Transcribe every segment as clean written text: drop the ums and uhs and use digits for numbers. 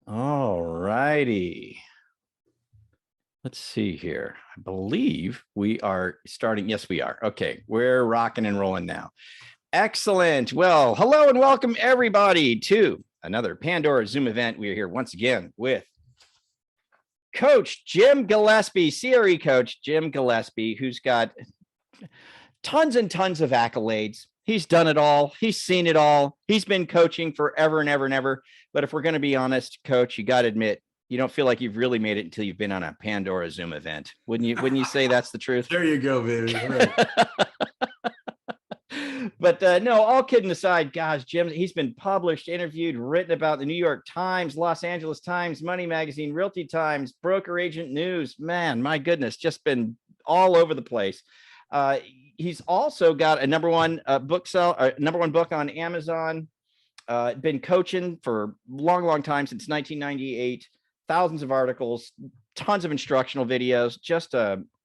All righty. Let's see here. I believe we are starting. Yes, we are. Okay, we're rocking and rolling now. Excellent. Well, hello and welcome everybody to another Pandora Zoom event. We are here once again with Coach Jim Gillespie, CRE coach Jim Gillespie, who's got tons and tons of accolades. He's done it all. He's seen it all. He's been coaching forever and ever and ever. But if we're going to be honest, Coach, you got to admit, you don't feel like you've really made it until you've been on a Pandora Zoom event. Wouldn't you? Wouldn't you say that's the truth? There you go, baby. All right. But no, all kidding aside, guys, Jim, he's been published, interviewed, written about the New York Times, Los Angeles Times, Money Magazine, Realty Times, Broker Agent News. Man, my goodness, just been all over the place. He's also got a number one book on Amazon. Been coaching for long time, since 1998. Thousands of articles, tons of instructional videos, just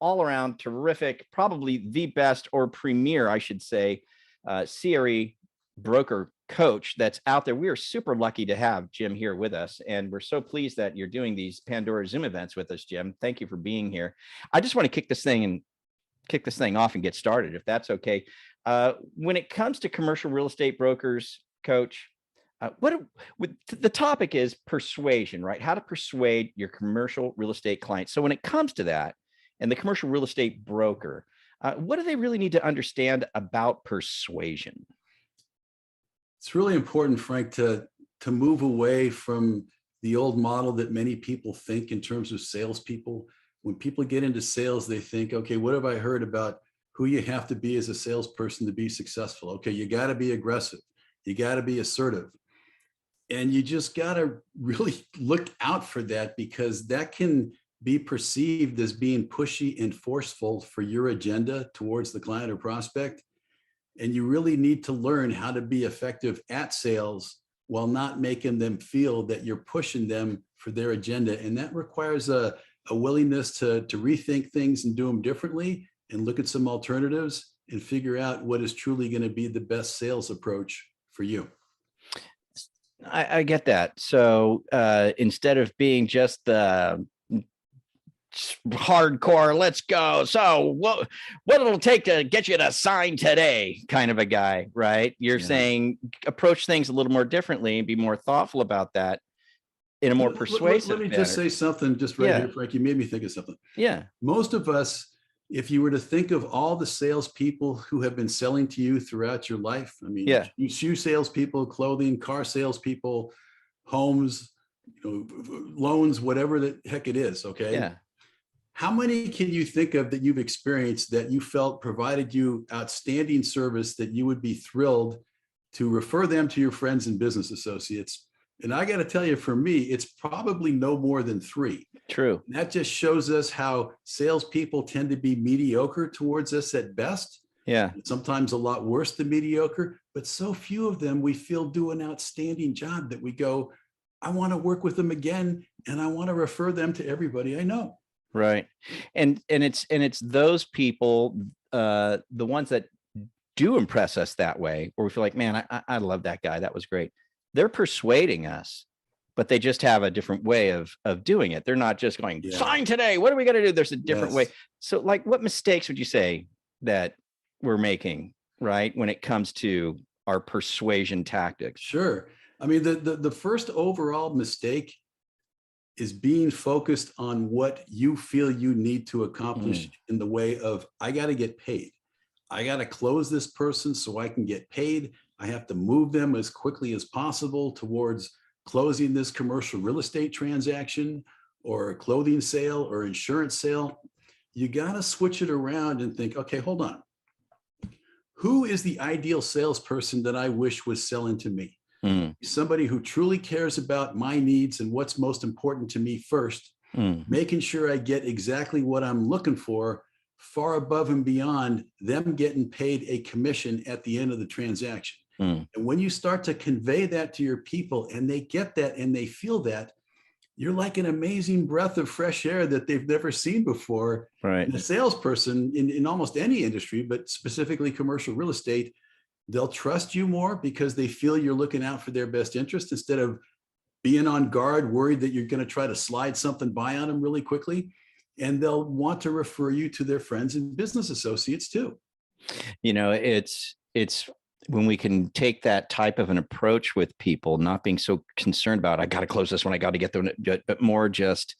all around terrific, probably the best or premier, I should say, CRE broker coach that's out there. We are super lucky to have Jim here with us, and we're so pleased that you're doing these Pandora Zoom events with us, Jim. Thank you for being here. I just want to kick this thing off and get started, if that's okay. When it comes to commercial real estate brokers, Coach, the topic is persuasion, right? How to persuade your commercial real estate clients. So when it comes to that, and the commercial real estate broker, what do they really need to understand about persuasion? It's really important, Frank, to move away from the old model that many people think in terms of salespeople. When people get into sales, they think, okay, what have I heard about who you have to be as a salesperson to be successful? Okay, you got to be aggressive. You got to be assertive. And you just got to really look out for that, because that can be perceived as being pushy and forceful for your agenda towards the client or prospect. And you really need to learn how to be effective at sales while not making them feel that you're pushing them for their agenda. And that requires a willingness to rethink things and do them differently, and look at some alternatives and figure out what is truly going to be the best sales approach for you. I get that. So instead of being just the hardcore, let's go, so what it'll take to get you to sign today kind of a guy, right? You're saying approach things a little more differently and be more thoughtful about that in a more persuasive Let me just say something just here, Frank. You made me think of something. Yeah. Most of us, if you were to think of all the salespeople who have been selling to you throughout your life, I mean, shoe salespeople, clothing, car salespeople, homes, loans, whatever the heck it is. Okay. Yeah. How many can you think of that you've experienced that you felt provided you outstanding service that you would be thrilled to refer them to your friends and business associates? And I got to tell you, for me, it's probably no more than 3. True. And that just shows us how salespeople tend to be mediocre towards us at best. Yeah. Sometimes a lot worse than mediocre, but so few of them we feel do an outstanding job that we go, I want to work with them again, and I want to refer them to everybody I know. Right. And it's those people, the ones that do impress us that way, where we feel like, man, I love that guy. That was great. They're persuading us, but they just have a different way of doing it. They're not just going, sign today. What are we going to do? There's a different way. So like, what mistakes would you say that we're making, right, when it comes to our persuasion tactics? Sure. I mean, the first overall mistake is being focused on what you feel you need to accomplish in the way of, I got to get paid. I got to close this person so I can get paid. I have to move them as quickly as possible towards closing this commercial real estate transaction or a clothing sale or insurance sale. You got to switch it around and think, okay, hold on. Who is the ideal salesperson that I wish was selling to me? Somebody who truly cares about my needs and what's most important to me first, making sure I get exactly what I'm looking for, far above and beyond them getting paid a commission at the end of the transaction. And when you start to convey that to your people and they get that and they feel that, you're like an amazing breath of fresh air that they've never seen before. Right. And a salesperson in almost any industry, but specifically commercial real estate, they'll trust you more because they feel you're looking out for their best interest instead of being on guard, worried that you're going to try to slide something by on them really quickly. And they'll want to refer you to their friends and business associates too. It's when we can take that type of an approach with people, not being so concerned about, I got to close this one, I got to get them, but more just,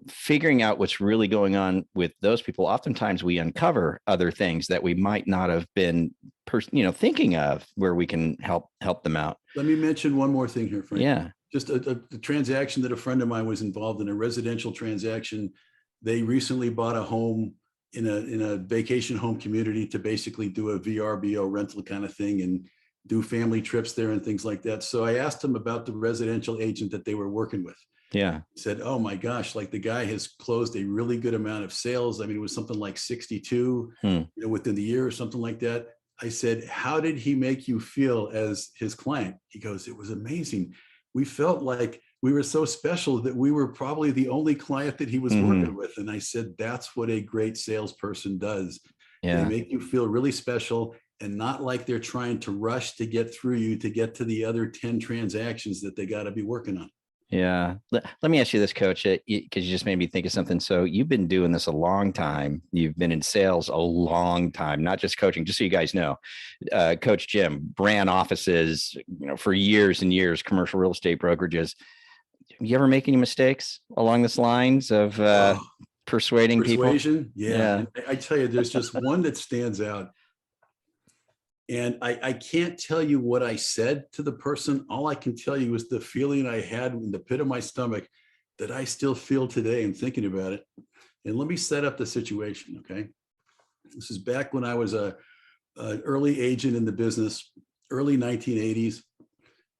figuring out what's really going on with those people. Oftentimes we uncover other things that we might not have been, thinking of, where we can help them out. Let me mention one more thing here, Frank. Yeah. Just a transaction that a friend of mine was involved in, a residential transaction. They recently bought a home in a vacation home community to basically do a VRBO rental kind of thing and do family trips there and things like that. So I asked him about the residential agent that they were working with. Yeah. He said, oh my gosh, like the guy has closed a really good amount of sales. I mean, it was something like 62 within the year or something like that. I said, how did he make you feel as his client? He goes, it was amazing. We felt like we were so special that we were probably the only client that he was working with. And I said, that's what a great salesperson does. Yeah. They make you feel really special and not like they're trying to rush to get through you to get to the other 10 transactions that they got to be working on. Yeah. Let me ask you this, Coach, because you just made me think of something. So you've been doing this a long time. You've been in sales a long time, not just coaching, just so you guys know. Coach Jim ran offices, for years and years, commercial real estate brokerages. You ever make any mistakes along this lines of persuading people? Persuasion? Yeah. I tell you, there's just one that stands out. And I can't tell you what I said to the person. All I can tell you is the feeling I had in the pit of my stomach that I still feel today and thinking about it. And let me set up the situation, okay? This is back when I was an early agent in the business, early 1980s.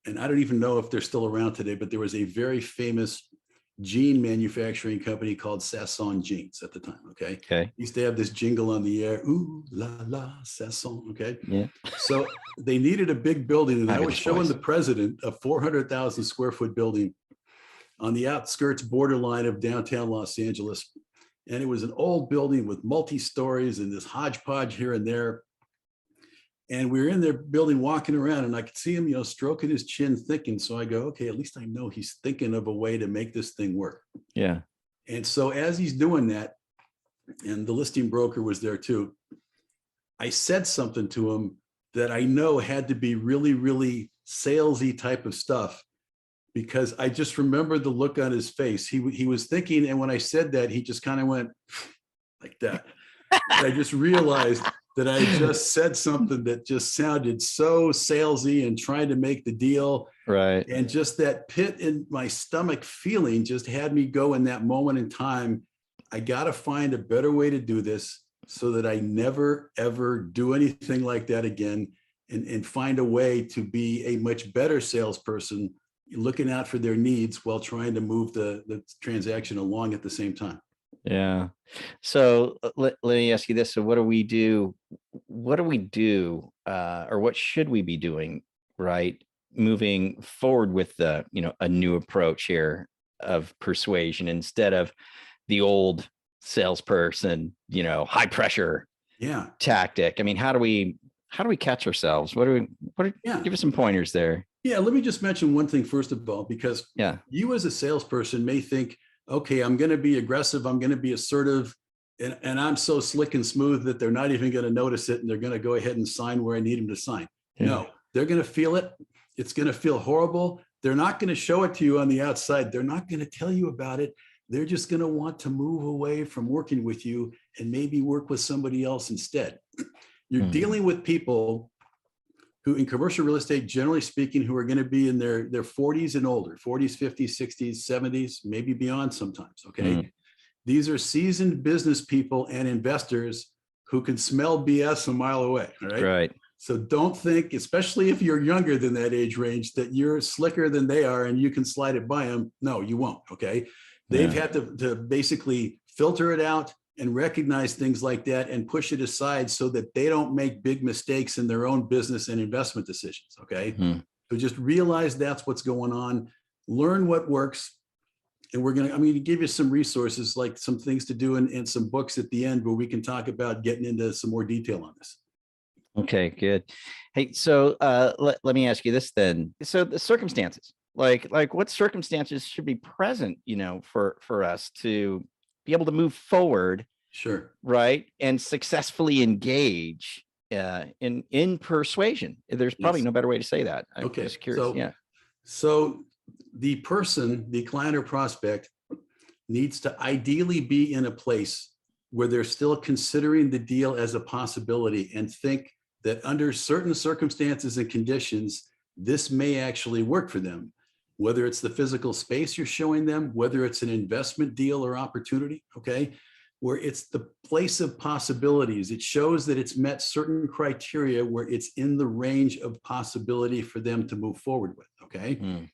And I don't even know if they're still around today, but there was a very famous jean manufacturing company called Sasson Jeans at the time. Okay. Used to have this jingle on the air. Ooh, la, la, Sasson. Okay. Yeah. So they needed a big building. And I was showing the president a 400,000 square foot building on the outskirts borderline of downtown Los Angeles. And it was an old building with multi-stories and this hodgepodge here and there. And we were in their building walking around and I could see him, stroking his chin, thinking. So I go, okay, at least I know he's thinking of a way to make this thing work. Yeah. And so as he's doing that, and the listing broker was there too, I said something to him that I know had to be really, really salesy type of stuff, because I just remember the look on his face. He was thinking, and when I said that, he just kind of went like that. I just realized that I just said something that just sounded so salesy and trying to make the deal. Right. And just that pit in my stomach feeling just had me go in that moment in time. I got to find a better way to do this so that I never, ever do anything like that again, and find a way to be a much better salesperson, looking out for their needs while trying to move the transaction along at the same time. Yeah. So let me ask you this. So what do we do? Or what should we be doing, right? Moving forward with a new approach here of persuasion instead of the old salesperson, high pressure tactic. I mean, how do we catch ourselves? Give us some pointers there. Yeah. Let me just mention one thing first of all, because you as a salesperson may think, okay, I'm going to be aggressive. I'm going to be assertive. And I'm so slick and smooth that they're not even going to notice it. And they're going to go ahead and sign where I need them to sign. Yeah. No, they're going to feel it. It's going to feel horrible. They're not going to show it to you on the outside. They're not going to tell you about it. They're just going to want to move away from working with you and maybe work with somebody else instead. You're dealing with people who in commercial real estate, generally speaking, who are going to be in their 40s and older, 40s, 50s, 60s, 70s, maybe beyond sometimes. Okay. These are seasoned business people and investors who can smell BS a mile away. All right. Right. So don't think, especially if you're younger than that age range, that you're slicker than they are and you can slide it by them. No, you won't. Okay. They've had to basically filter it out and recognize things like that and push it aside so that they don't make big mistakes in their own business and investment decisions. Okay. So just realize that's what's going on, learn what works. And I'm going to give you some resources, like some things to do and some books at the end where we can talk about getting into some more detail on this. Okay, good. Hey, so let me ask you this then. So the circumstances, Like what circumstances should be present, for us to be able to move forward, Sure. right, and successfully engage in persuasion. There's probably Yes. no better way to say that. I'm Okay. just curious. Yeah. So the person, the client or prospect, needs to ideally be in a place where they're still considering the deal as a possibility and think that under certain circumstances and conditions, this may actually work for them, whether it's the physical space you're showing them, whether it's an investment deal or opportunity, okay, where it's the place of possibilities. It shows that it's met certain criteria where it's in the range of possibility for them to move forward with, okay?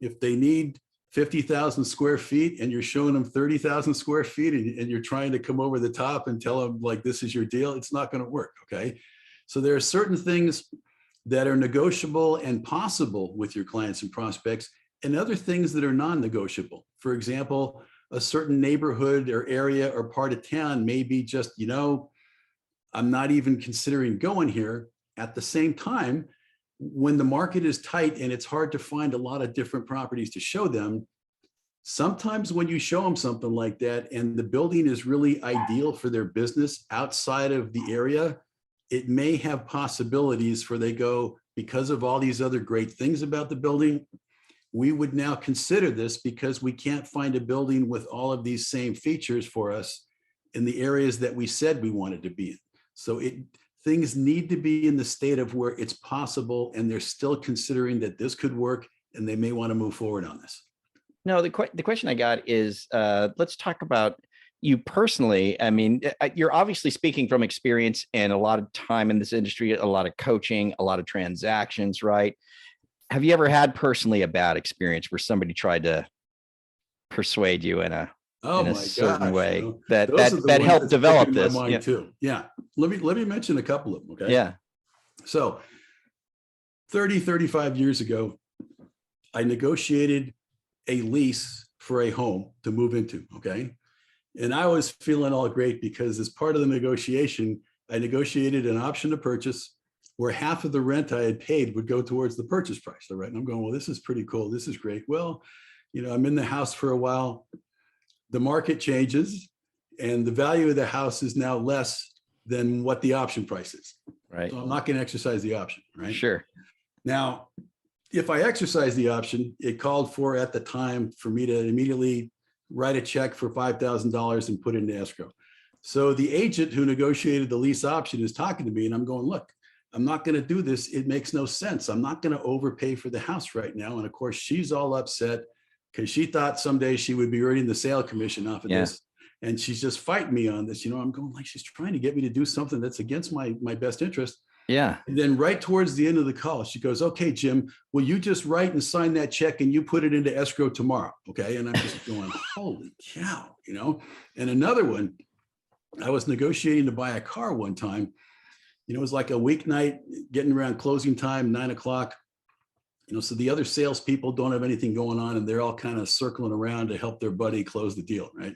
If they need 50,000 square feet and you're showing them 30,000 square feet and you're trying to come over the top and tell them like, this is your deal, it's not going to work. Okay. So there are certain things that are negotiable and possible with your clients and prospects, and other things that are non-negotiable. For example, a certain neighborhood or area or part of town may be just, I'm not even considering going here. At the same time, when the market is tight and it's hard to find a lot of different properties to show them, sometimes when you show them something like that and the building is really ideal for their business outside of the area, it may have possibilities for they go, because of all these other great things about the building, we would now consider this because we can't find a building with all of these same features for us in the areas that we said we wanted to be in. So things need to be in the state of where it's possible and they're still considering that this could work and they may want to move forward on this. No, the question I got is, let's talk about you personally. I mean, you're obviously speaking from experience and a lot of time in this industry, a lot of coaching, a lot of transactions, right? Have you ever had personally a bad experience where somebody tried to persuade you in a certain way that helped develop this? Yeah. Too. Yeah. Let me mention a couple of them. Okay. Yeah. So 35 years ago, I negotiated a lease for a home to move into. Okay. And I was feeling all great because as part of the negotiation, I negotiated an option to purchase where half of the rent I had paid would go towards the purchase price. All right. And I'm going, well, this is pretty cool. This is great. Well, I'm in the house for a while. The market changes and the value of the house is now less than what the option price is. Right. So I'm not going to exercise the option. Right. Sure. Now, if I exercise the option, it called for at the time for me to immediately write a check for $5,000 and put it into escrow. So the agent who negotiated the lease option is talking to me and I'm going, look, I'm not going to do this. It makes no sense. I'm not going to overpay for the house right now. And of course, she's all upset because she thought someday she would be earning the sale commission off of this. And she's just fighting me on this. I'm going like, she's trying to get me to do something that's against my best interest. Yeah. And then right towards the end of the call, she goes, okay, Jim, will you just write and sign that check and you put it into escrow tomorrow? Okay. And I'm just going, holy cow, And another one, I was negotiating to buy a car one time. It was like a weeknight, getting around closing time, 9:00. So the other salespeople don't have anything going on and they're all kind of circling around to help their buddy close the deal, right?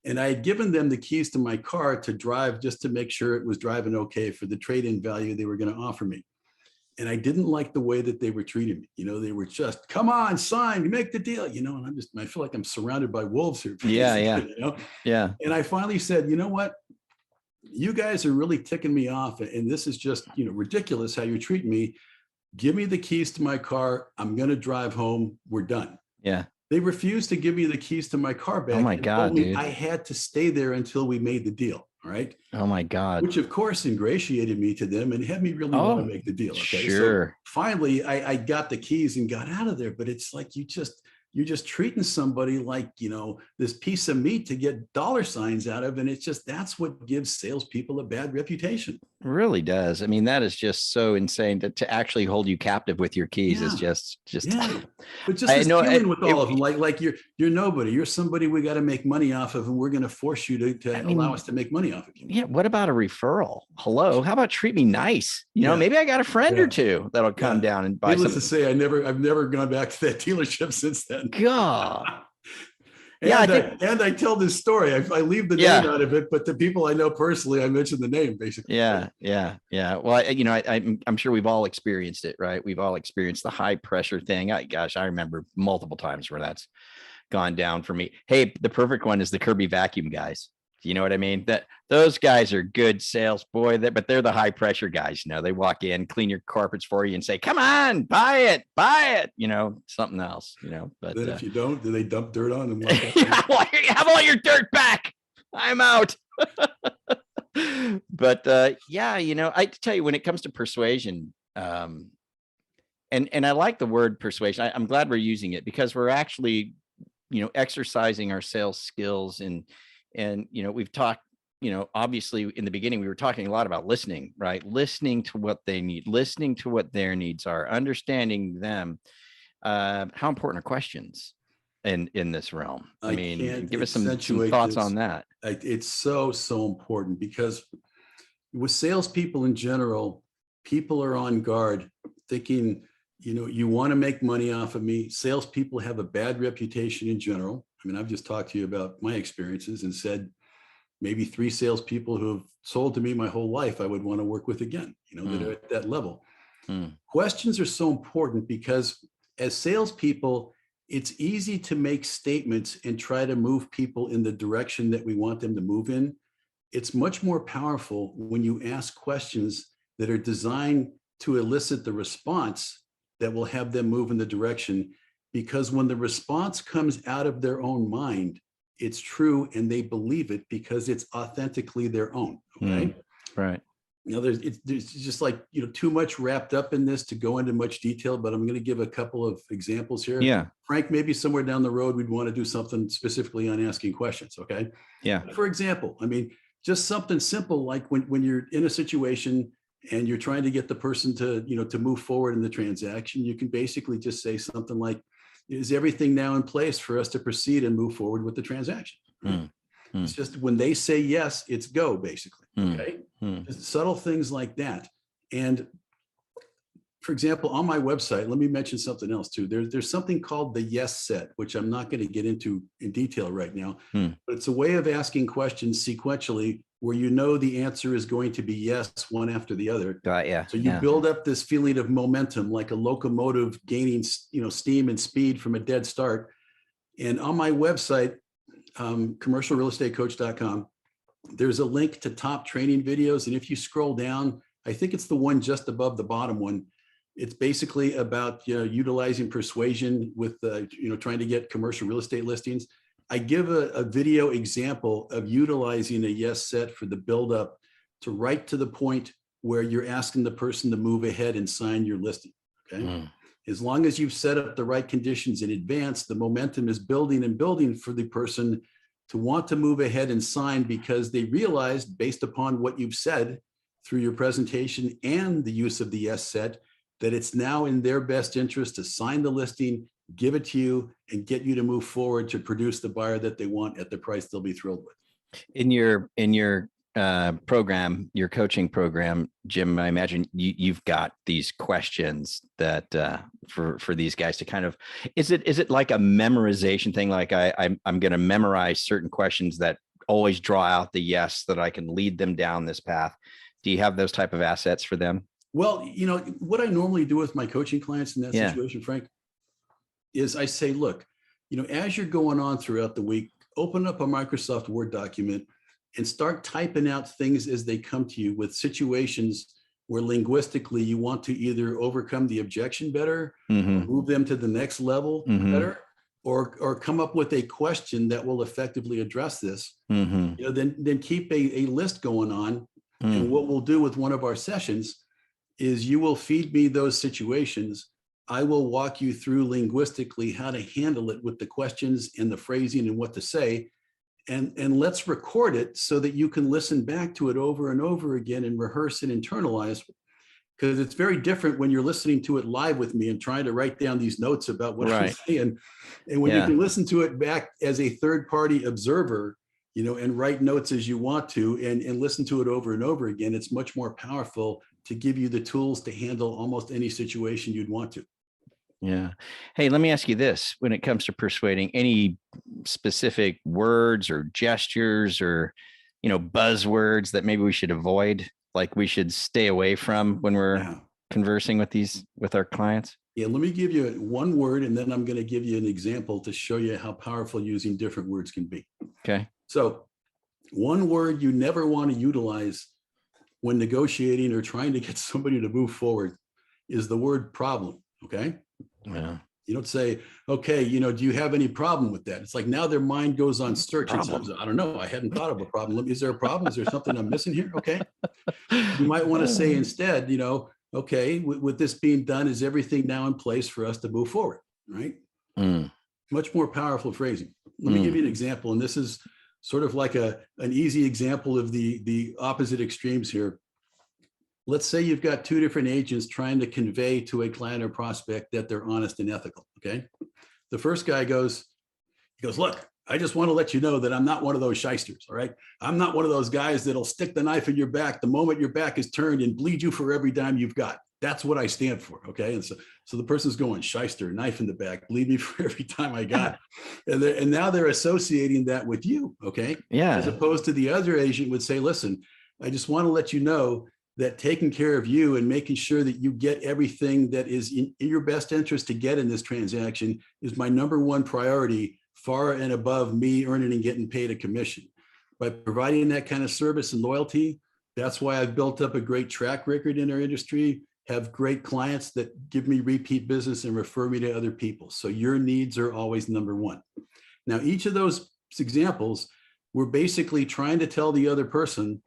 And I had given them the keys to my car to drive just to make sure it was driving okay for the trade-in value they were going to offer me. And I didn't like the way that they were treating me. They were just, come on, sign, make the deal, and I feel like I'm surrounded by wolves here. Yeah. Yeah. And I finally said, you know what? You guys are really ticking me off. And this is just, ridiculous how you're treating me. Give me the keys to my car. I'm going to drive home. We're done. Yeah. They refused to give me the keys to my car back. Oh my God, dude. I had to stay there until we made the deal. All right. Oh my God. Which of course ingratiated me to them and had me really want to make the deal. Okay. Sure. So finally I got the keys and got out of there, but it's like, you're just treating somebody like, this piece of meat to get dollar signs out of. And it's just, that's what gives salespeople a bad reputation. It really does. I mean, that is just so insane to actually hold you captive with your keys is just, but just this feeling with all of them, like you're nobody, you're somebody we got to make money off of. And we're going to force you to allow us to make money off of you. Yeah. What about a referral? Hello. How about treat me nice? Maybe I got a friend or two that'll come down and buy something. To say, I've never gone back to that dealership since then. God. Yeah, I And think, I tell this story. I leave the name yeah. out of it, but the people I know personally, I mention the name basically. Yeah, yeah, yeah. Well, I'm sure we've all experienced it, right? We've all experienced the high pressure thing. Gosh, I remember multiple times where that's gone down for me. Hey, the perfect one is the Kirby vacuum guys. Do you know what I mean? That those guys are good sales, boy. But they're the high pressure guys. They walk in, clean your carpets for you, and say, "Come on, buy it, buy it." Something else. But Then if you don't, do they dump dirt on and walk out? have all your dirt back. I'm out. But yeah, I tell you, when it comes to persuasion, and I like the word persuasion. I'm glad we're using it because we're actually, exercising our sales skills, and we've talked, obviously in the beginning we were talking a lot about listening, right? Listening to what they need, listening to what their needs are, understanding them. How important are questions in this realm? I mean, can't give us some accentuate thoughts this. on that. It's so important because with salespeople in general, people are on guard thinking, you want to make money off of me. Salespeople have a bad reputation in general. I mean, I've just talked to you about my experiences and said maybe 3 salespeople who have sold to me my whole life I would want to work with again, that are at that level. Questions are so important because as salespeople, it's easy to make statements and try to move people in the direction that we want them to move in. It's much more powerful when you ask questions that are designed to elicit the response that will have them move in the direction. Because when the response comes out of their own mind, it's true and they believe it because it's authentically their own. Okay. Right. There's just like, too much wrapped up in this to go into much detail, but I'm going to give a couple of examples here. Yeah. Frank, maybe somewhere down the road, we'd want to do something specifically on asking questions. Okay. Yeah. For example, I mean, just something simple like when you're in a situation and you're trying to get the person to, to move forward in the transaction, you can basically just say something like, is everything now in place for us to proceed and move forward with the transaction? Right? It's just when they say yes, it's go, basically. Okay. Just subtle things like that. And for example, on my website, let me mention something else too. There's something called the yes set, which I'm not going to get into in detail right now, but it's a way of asking questions sequentially where the answer is going to be yes, one after the other. Yeah. So you build up this feeling of momentum, like a locomotive gaining, steam and speed from a dead start. And on my website, commercialrealestatecoach.com, there's a link to top training videos. And if you scroll down, I think it's the one just above the bottom one. It's basically about utilizing persuasion with trying to get commercial real estate listings. I give a video example of utilizing a yes set for the buildup to right to the point where you're asking the person to move ahead and sign your listing. Okay. As long as you've set up the right conditions in advance, the momentum is building and building for the person to want to move ahead and sign because they realized, based upon what you've said through your presentation and the use of the yes set, that it's now in their best interest to sign the listing, give it to you, and get you to move forward to produce the buyer that they want at the price they'll be thrilled with. In your program, your coaching program, Jim, I imagine you've got these questions that for these guys to kind of, is it like a memorization thing? Like I'm going to memorize certain questions that always draw out the yes, that I can lead them down this path. Do you have those type of assets for them? Well, what I normally do with my coaching clients in that situation, Frank, is I say, look, as you're going on throughout the week, open up a Microsoft Word document and start typing out things as they come to you with situations where linguistically you want to either overcome the objection better, move them to the next level better, or come up with a question that will effectively address this. Then keep a list going on. And what we'll do with one of our sessions is you will feed me those situations. I will walk you through linguistically how to handle it with the questions and the phrasing and what to say. And let's record it so that you can listen back to it over and over again and rehearse and internalize. Because it's very different when you're listening to it live with me and trying to write down these notes about what I'm saying. And when you can listen to it back as a third-party observer, and write notes as you want to and listen to it over and over again, it's much more powerful to give you the tools to handle almost any situation you'd want to. Yeah. Hey, let me ask you this. When it comes to persuading, any specific words or gestures or, buzzwords that maybe we should avoid, like we should stay away from when we're Yeah. conversing with our clients? Yeah, let me give you one word, and then I'm going to give you an example to show you how powerful using different words can be. Okay. So one word you never want to utilize when negotiating or trying to get somebody to move forward is the word problem. Okay. Yeah. You don't say, okay, do you have any problem with that? It's like now their mind goes on search and says, I don't know. I hadn't thought of a problem. Is there a problem? Is there something I'm missing here? Okay. You might want to say instead, okay, with this being done, is everything now in place for us to move forward? Right. Mm. Much more powerful phrasing. Let me give you an example. And this is sort of like an easy example of the opposite extremes here. Let's say you've got two different agents trying to convey to a client or prospect that they're honest and ethical. Okay. The first guy goes, look, I just want to let you know that I'm not one of those shysters. All right. I'm not one of those guys that'll stick the knife in your back the moment your back is turned and bleed you for every dime you've got. That's what I stand for. Okay. And so the person's going, shyster, knife in the back, bleed me for every time I got. And now they're associating that with you. Okay. Yeah. As opposed to the other agent would say, listen, I just want to let you know that taking care of you and making sure that you get everything that is in your best interest to get in this transaction is my number one priority, far and above me earning and getting paid a commission. By providing that kind of service and loyalty, that's why I've built up a great track record in our industry, have great clients that give me repeat business and refer me to other people. So your needs are always number one. Now, each of those examples, we're basically trying to tell the other person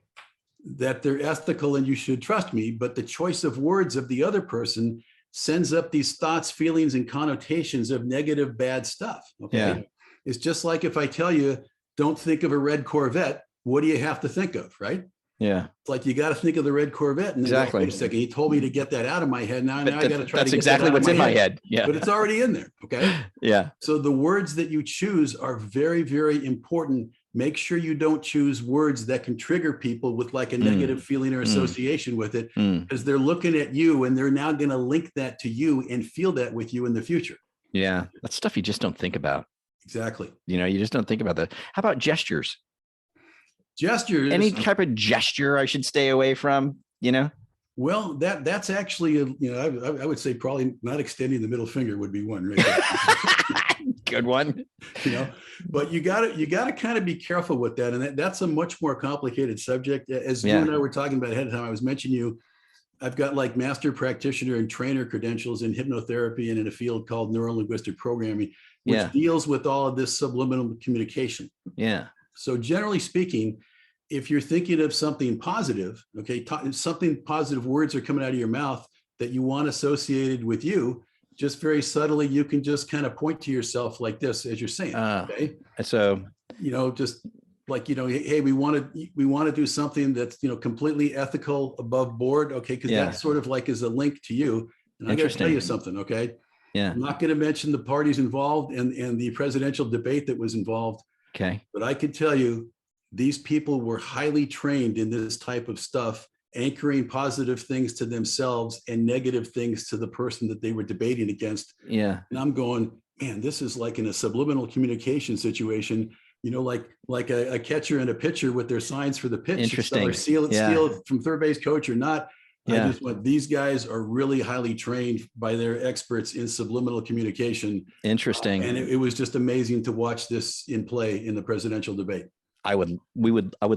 that they're ethical and you should trust me, but the choice of words of the other person sends up these thoughts, feelings, and connotations of negative, bad stuff. Okay. Yeah. It's just like if I tell you, don't think of a red Corvette, what do you have to think of, right? Yeah. It's like you got to think of the red Corvette. And exactly. Wait a second, he told me to get that out of my head. Now I got to try to get exactly that what's in my head. Yeah. But it's already in there. Okay. Yeah. So the words that you choose are very, very important. Make sure you don't choose words that can trigger people with like a negative feeling or association with it, because they're looking at you and they're now going to link that to you and feel that with you in the future. Yeah. That's stuff you just don't think about. Exactly. You just don't think about that. How about gestures? Gestures. Any type of gesture I should stay away from, Well, that's actually, I would say probably not extending the middle finger would be one, right? Good one. But you gotta kind of be careful with that. And that's a much more complicated subject. As you and I were talking about ahead of time, I was mentioning you, I've got like master practitioner and trainer credentials in hypnotherapy and in a field called neuro-linguistic programming, which deals with all of this subliminal communication. Yeah. So generally speaking, if you're thinking of something positive, okay, something positive words are coming out of your mouth that you want associated with you, just very subtly, you can just kind of point to yourself like this as you're saying. Okay. So, just like, hey, we want to do something that's, completely ethical, above board. Okay. Cause that sort of like is a link to you. And I got to tell you something. Okay. Yeah. I'm not going to mention the parties involved and the presidential debate that was involved. Okay. But I can tell you, these people were highly trained in this type of stuff, anchoring positive things to themselves and negative things to the person that they were debating against. Yeah. And I'm going, man, this is like in a subliminal communication situation, like a catcher and a pitcher with their signs for the pitch. Interesting. Or steal it from third base coach or not. Yeah. I just went, these guys are really highly trained by their experts in subliminal communication. Interesting. And it was just amazing to watch this in play in the presidential debate. I would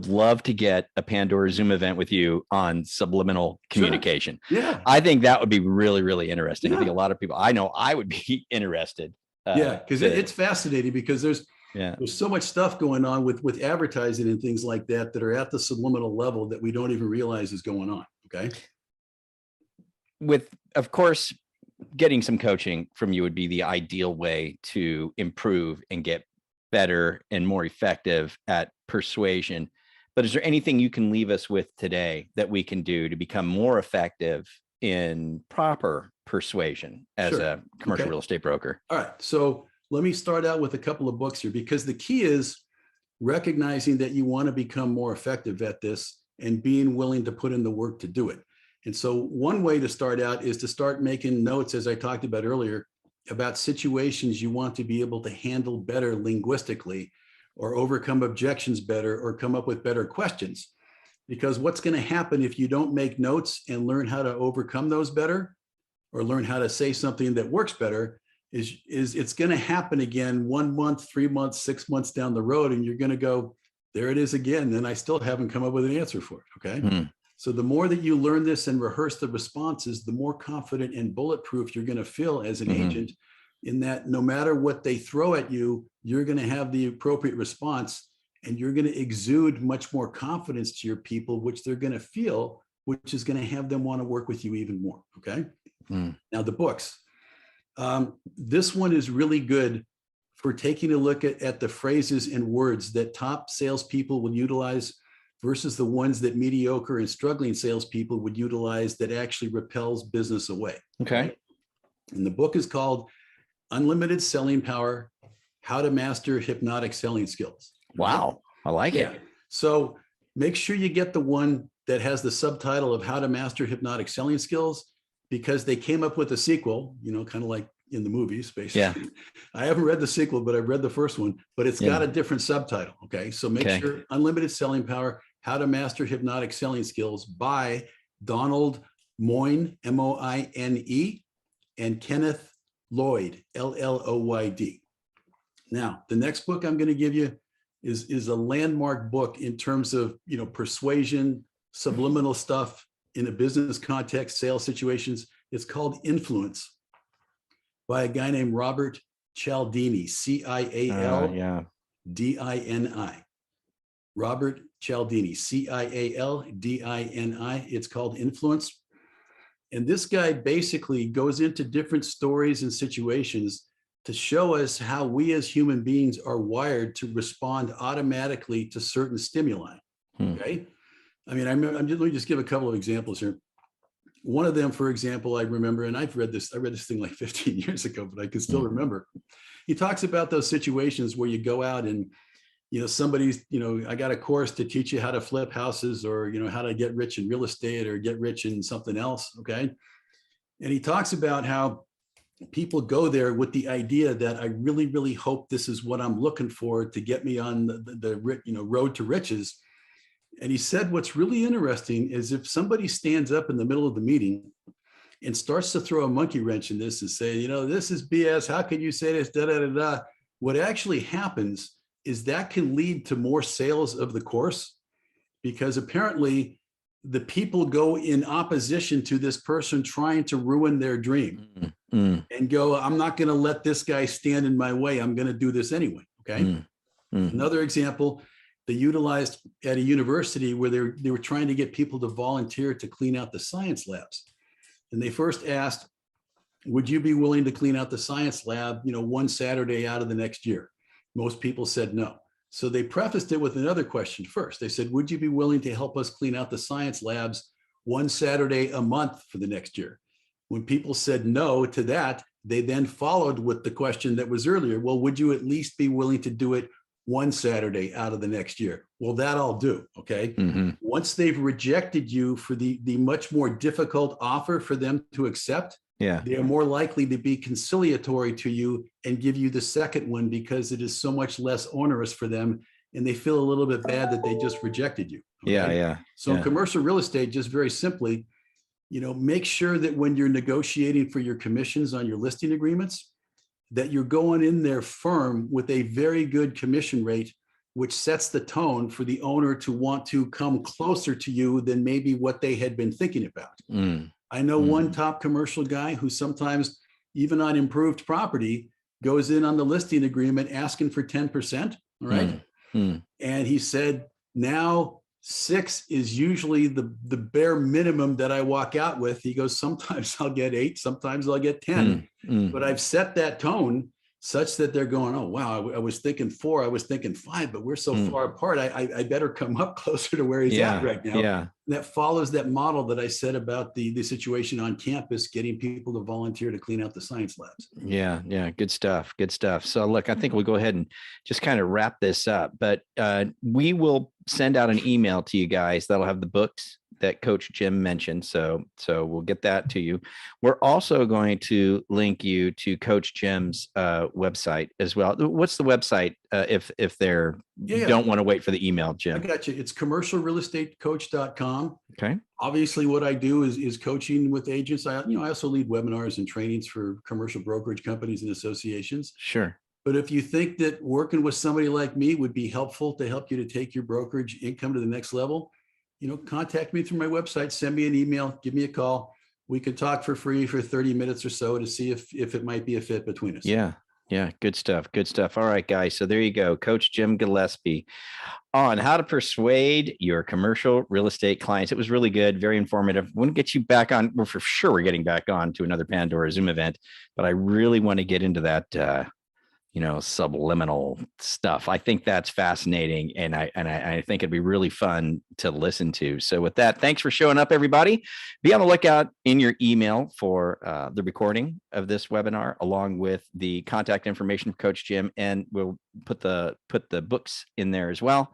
love to get a Pandora Zoom event with you on subliminal communication. Sure. Yeah. I think that would be really, really interesting. Yeah. I think a lot of people, I know I would be interested. Because it's fascinating because there's so much stuff going on with advertising and things like that are at the subliminal level that we don't even realize is going on. Okay. With, of course, getting some coaching from you would be the ideal way to improve and get better and more effective at persuasion. But is there anything you can leave us with today that we can do to become more effective in proper persuasion as a commercial real estate broker? All right. So let me start out with a couple of books here, because the key is recognizing that you want to become more effective at this and being willing to put in the work to do it. And so one way to start out is to start making notes, as I talked about earlier, about situations you want to be able to handle better linguistically, or overcome objections better, or come up with better questions. Because what's going to happen if you don't make notes and learn how to overcome those better, or learn how to say something that works better, is it's going to happen again 1 month, 3 months, 6 months down the road, and you're going to go, there it is again, and I still haven't come up with an answer for it. Okay. So the more that you learn this and rehearse the responses, the more confident and bulletproof you're going to feel as an agent, in that no matter what they throw at you, you're going to have the appropriate response, and you're going to exude much more confidence to your people, which they're going to feel, which is going to have them want to work with you even more. Okay. Now the books. This one is really good for taking a look at the phrases and words that top salespeople will utilize versus the ones that mediocre and struggling salespeople would utilize that actually repels business away. Okay. Right? And the book is called Unlimited Selling Power: How to Master Hypnotic Selling Skills. Wow. I like it. So make sure you get the one that has the subtitle of How to Master Hypnotic Selling Skills, because they came up with a sequel, kind of like in the movies, basically. Yeah. I haven't read the sequel, but I've read the first one, but it's got a different subtitle. Okay. So make sure Unlimited Selling Power: How to Master Hypnotic Selling Skills by Donald Moyne, M-O-I-N-E, and Kenneth Lloyd, L-L-O-Y-D. Now, the next book I'm going to give you is a landmark book in terms of, persuasion, subliminal stuff in a business context, sales situations. It's called Influence, by a guy named Robert Cialdini, C-I-A-L-D-I-N-I. Robert Cialdini, C-I-A-L-D-I-N-I. It's called Influence. And this guy basically goes into different stories and situations to show us how we as human beings are wired to respond automatically to certain stimuli. Okay. I mean, let me just give a couple of examples here. One of them, for example, I remember, and I read this thing like 15 years ago, but I can still remember. He talks about those situations where you go out and, somebody's, I got a course to teach you how to flip houses, or, how to get rich in real estate, or get rich in something else. Okay. And he talks about how people go there with the idea that I really, really hope this is what I'm looking for to get me on the road to riches. And he said, what's really interesting is if somebody stands up in the middle of the meeting and starts to throw a monkey wrench in this and say, this is BS. How can you say this? Da, da, da, da. What actually happens is that can lead to more sales of the course, because apparently the people go in opposition to this person trying to ruin their dream and go, I'm not going to let this guy stand in my way. I'm going to do this anyway. Okay. Another example, they utilized at a university where they were trying to get people to volunteer to clean out the science labs. And they first asked, would you be willing to clean out the science lab, one Saturday out of the next year? Most people said no. So they prefaced it with another question first. They said, would you be willing to help us clean out the science labs one Saturday a month for the next year? When people said no to that, they then followed with the question that was earlier. Well, would you at least be willing to do it one Saturday out of the next year? Well, that I'll do. Okay. Once they've rejected you for the much more difficult offer for them to accept, they are more likely to be conciliatory to you and give you the second one, because it is so much less onerous for them, and they feel a little bit bad that they just rejected you. Okay? So in commercial real estate, just very simply, make sure that when you're negotiating for your commissions on your listing agreements, that you're going in there firm with a very good commission rate, which sets the tone for the owner to want to come closer to you than maybe what they had been thinking about. I know one top commercial guy who sometimes, even on improved property, goes in on the listing agreement asking for 10%. All right. And he said, now 6 is usually the bare minimum that I walk out with. He goes, sometimes I'll get 8, sometimes I'll get 10, but I've set that tone such that they're going, oh, wow, I was thinking 4, I was thinking 5, but we're so far apart. I better come up closer to where he's at right now. that follows that model that I said about the situation on campus, getting people to volunteer to clean out the science labs. Yeah. Yeah. Good stuff. Good stuff. So look, I think we'll go ahead and just kind of wrap this up, but we will send out an email to you guys that'll have the books that Coach Jim mentioned. So we'll get that to you. We're also going to link you to Coach Jim's website as well. What's the website if they're don't want to wait for the email, Jim? I got you. It's commercialrealestatecoach.com. Okay. Obviously, what I do is coaching with agents. I also lead webinars and trainings for commercial brokerage companies and associations. Sure. But if you think that working with somebody like me would be helpful to help you to take your brokerage income to the next level, contact me through my website, send me an email, give me a call. We can talk for free for 30 minutes or so to see if it might be a fit between us. Yeah. Yeah. Good stuff. Good stuff. All right, guys. So there you go. Coach Jim Gillespie on how to persuade your commercial real estate clients. It was really good. Very informative. Want to get you back on. Well, for sure, we're getting back on to another Pandora Zoom event, but I really want to get into that, subliminal stuff. I think that's fascinating. And I think it'd be really fun to listen to. So with that, thanks for showing up, everybody. Be on the lookout in your email for the recording of this webinar, along with the contact information of Coach Jim. And we'll put the books in there as well.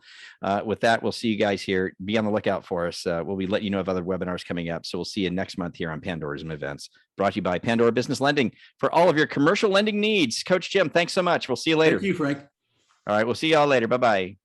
With that, we'll see you guys here. Be on the lookout for us. We'll be letting you know of other webinars coming up. So we'll see you next month here on Pandora's Events, brought to you by Pandora Business Lending for all of your commercial lending needs. Coach Jim, thanks so much. We'll see you later. Thank you, Frank. All right. We'll see y'all later. Bye-bye.